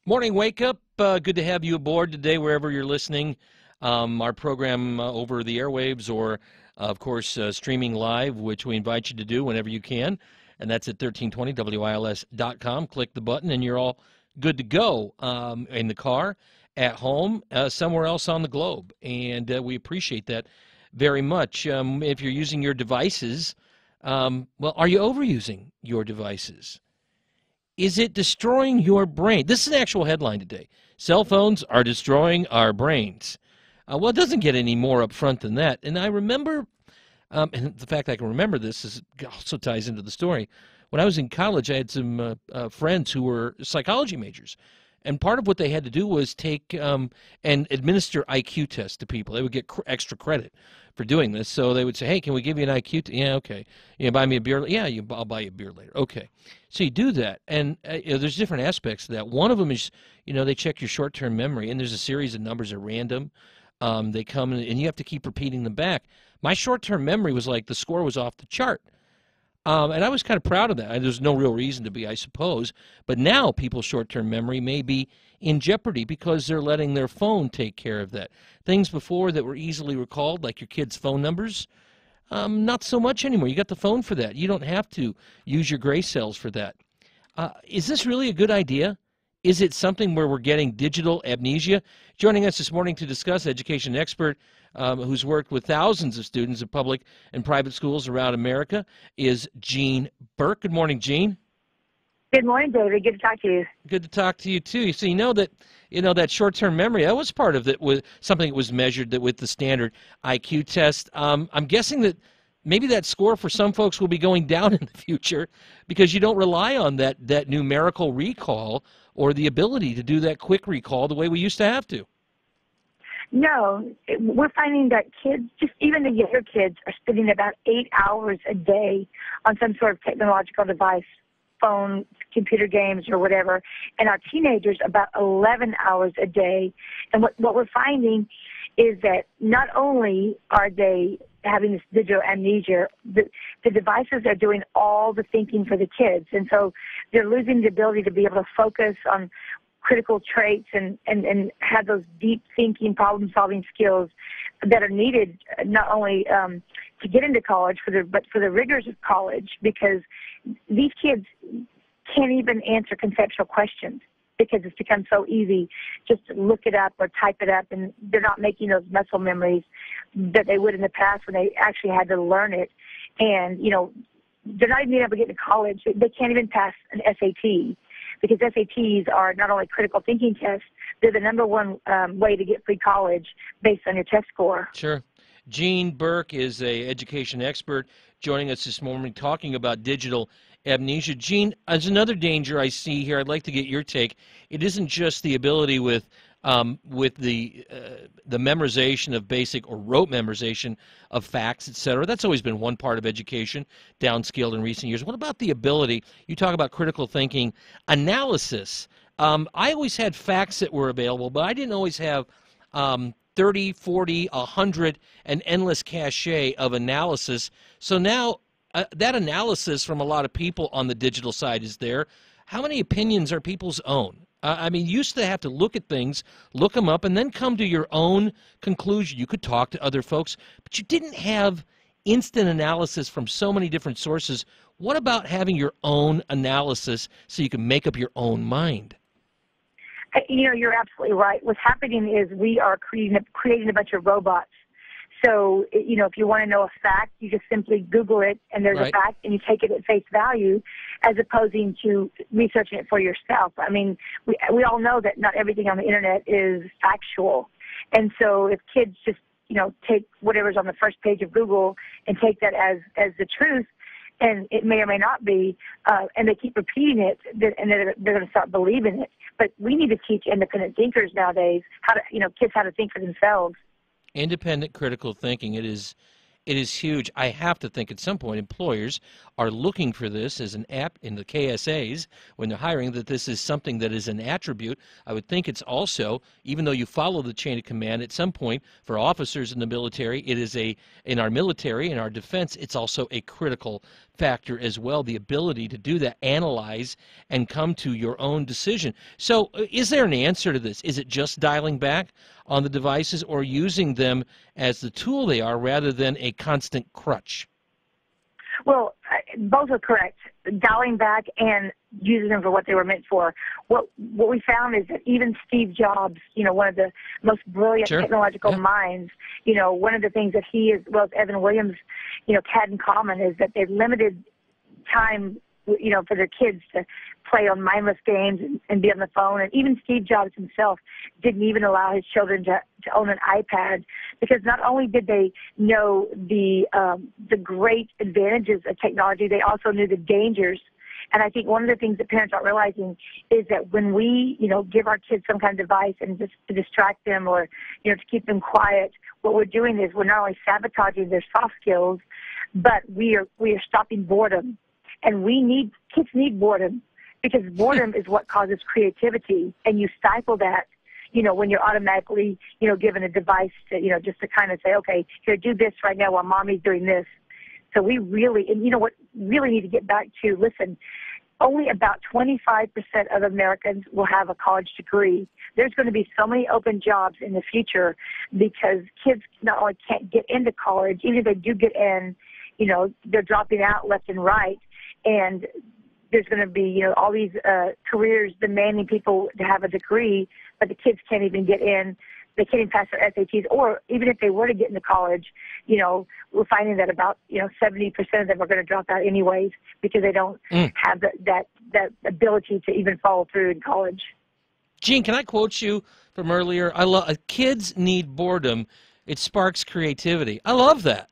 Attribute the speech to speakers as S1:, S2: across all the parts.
S1: Morning, wake up. Good to have you aboard today, wherever you're listening. Our program over the airwaves or, of course, streaming live, which we invite you to do whenever you can. And that's at 1320wils.com. Click the button, and you're all good to go in the car, at home, somewhere else on the globe. And we appreciate that very much. If you're using your devices, well, are you overusing your devices? Is it destroying your brain? This is an actual headline today. Cell phones are destroying our brains. Well, it doesn't get any more upfront than that. And I remember, and the fact I can remember this also ties into the story. When I was in college, I had some friends who were psychology majors. And part of what they had to do was take and administer IQ tests to people. They would get extra credit for doing this. So they would say, hey, can we give you an IQ test? Yeah, okay. You buy me a beer? Yeah, I'll buy you a beer later. Okay. So you do that. And there's different aspects to that. One of them is, they check your short-term memory. And there's a series of numbers that are random. They come and you have to keep repeating them back. My short-term memory was like the score was off the chart. And I was kind of proud of that. There's no real reason to be, I suppose. But now people's short-term memory may be in jeopardy because they're letting their phone take care of that. Things before that were easily recalled, like your kids' phone numbers, not so much anymore. You got the phone for that. You don't have to use your gray cells for that. Is this really a good idea? Is it something where we're getting digital amnesia? Joining us this morning to discuss, education expert who's worked with thousands of students in public and private schools around America, is Gene Burk. Good morning, Gene.
S2: Good morning, David. Good to talk to you.
S1: Good to talk to you too. So that short-term memory, that was part of it, was something that was measured with the standard IQ test. I'm guessing that maybe that score for some folks will be going down in the future because you don't rely on that numerical recall or the ability to do that quick recall the way we used to have to.
S2: No, we're finding that kids, just even the younger kids, are spending about 8 hours a day on some sort of technological device, phone, computer games, or whatever, and our teenagers about 11 hours a day. And what we're finding is that not only are they having this digital amnesia, the devices are doing all the thinking for the kids, and so they're losing the ability to be able to focus on critical traits and have those deep thinking, problem-solving skills that are needed not only to get into college, but for the rigors of college, because these kids can't even answer conceptual questions because it's become so easy just to look it up or type it up, and they're not making those muscle memories that they would in the past when they actually had to learn it. And, they're not even able to get into college. They can't even pass an SAT. Because SATs are not only critical thinking tests, they're the number one way to get free college based on your test score.
S1: Sure. Gene Burk is an education expert joining us this morning talking about digital amnesia. Gene, as another danger I see here, I'd like to get your take. It isn't just the ability with the memorization of basic or rote memorization of facts, et cetera. That's always been one part of education, downscaled in recent years. What about the ability, you talk about critical thinking, analysis. I always had facts that were available, but I didn't always have 30, 40, 100, an endless cache of analysis. So now that analysis from a lot of people on the digital side is there. How many opinions are people's own? You used to have to look at things, look them up, and then come to your own conclusion. You could talk to other folks, but you didn't have instant analysis from so many different sources. What about having your own analysis so you can make up your own mind?
S2: You're absolutely right. What's happening is we are creating a bunch of robots. So, if you want to know a fact, you just simply Google it, and there's a fact, and you take it at face value, as opposed to researching it for yourself. We all know that not everything on the Internet is factual. And so if kids just, take whatever's on the first page of Google and take that as the truth, and it may or may not be, and they keep repeating it, and they're going to start believing it. But we need to teach independent thinkers nowadays kids how to think for themselves.
S1: Independent critical thinking, it is huge. I have to think at some point employers are looking for this as an app in the KSAs when they're hiring, that this is something that is an attribute. I would think it's also, even though you follow the chain of command, at some point for officers in the military, it is in our military, in our defense, it's also a critical factor as well, the ability to do that, analyze, and come to your own decision. So is there an answer to this? Is it just dialing back on the devices or using them as the tool they are rather than a constant crutch?
S2: Well, both are correct. Dialing back and using them for what they were meant for. What we found is that even Steve Jobs, one of the most brilliant
S1: Sure.
S2: technological minds, one of the things that he, as well as Evan Williams, had in common is that they've limited time, for their kids to play on mindless games and be on the phone. And even Steve Jobs himself didn't even allow his children to own an iPad, because not only did they know the great advantages of technology, they also knew the dangers. And I think one of the things that parents aren't realizing is that when we, give our kids some kind of device and just to distract them or, to keep them quiet, what we're doing is we're not only sabotaging their soft skills, but we are stopping boredom. And kids need boredom, because boredom is what causes creativity, and you stifle that, when you're automatically, given a device to, just to kind of say, okay, here, do this right now while mommy's doing this. So we really, and really need to get back to, listen, only about 25% of Americans will have a college degree. There's going to be so many open jobs in the future because kids not only can't get into college, even if they do get in, they're dropping out left and right. And there's going to be, all these careers demanding people to have a degree, but the kids can't even get in. They can't even pass their SATs. Or even if they were to get into college, we're finding that about, 70% of them are going to drop out anyways because they don't have that ability to even follow through in college.
S1: Jean, can I quote you from earlier? Kids need boredom. It sparks creativity. I love that.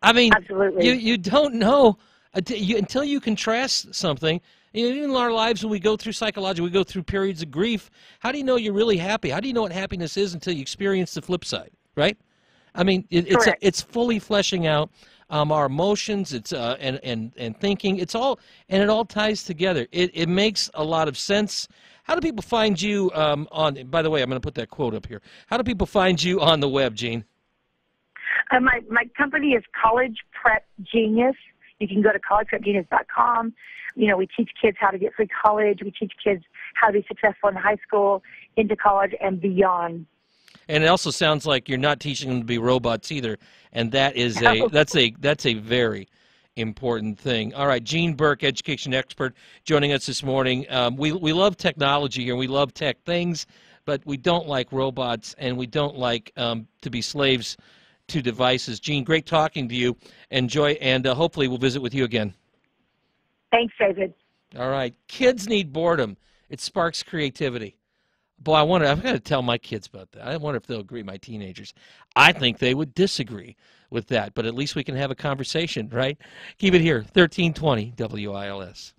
S1: I mean,
S2: absolutely.
S1: You don't know until you contrast something. In our lives, when we go through psychology, we go through periods of grief. How do you know you're really happy? How do you know what happiness is until you experience the flip side, right? I mean, it's fully fleshing out our emotions. It's and thinking. It's all, and it all ties together. It makes a lot of sense. How do people find you on? By the way, I'm going to put that quote up here. How do people find you on the web, Jean?
S2: My company is College Prep Genius. You can go to collegeprepgenius.com. We teach kids how to get free college. We teach kids how to be successful in high school, into college, and beyond. And
S1: it also sounds like you're not teaching them to be robots either, and that is that's a very important thing. All right, Jean Burk, education expert, joining us this morning. We love technology here. We love tech things, but we don't like robots, and we don't like to be slaves to devices. Jean, great talking to you. Enjoy, and hopefully we'll visit with you again.
S2: Thanks, David.
S1: All right. Kids need boredom. It sparks creativity. Boy, I've got to tell my kids about that. I wonder if they'll agree, my teenagers. I think they would disagree with that, but at least we can have a conversation, right? Keep it here, 1320 WILS.